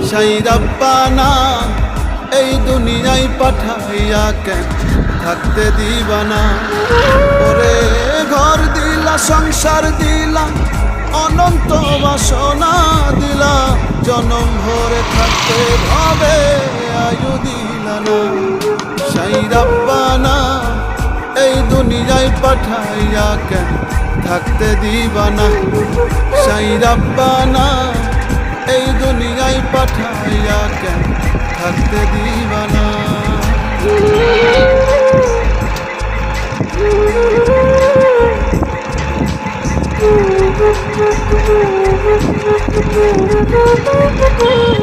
সাই রাব্বানা এই দুনিয়ায় পাঠাইয়া কেন থাকতে দিবানা। ওরে ঘর দিলা, সংসার দিলা, অনন্ত বাসনা দিলা, জনম ভরে থাকতে ভাবে আয়ু দিলা না। সাই রাব্বানা এই দুনিয়ায় পাঠাইয়া কেন থাকতে দিবানা। সাই রাব্বানা এই দুনিয়ায় পাঠাইয়া কেন থাকতে দিবানা। Thank you.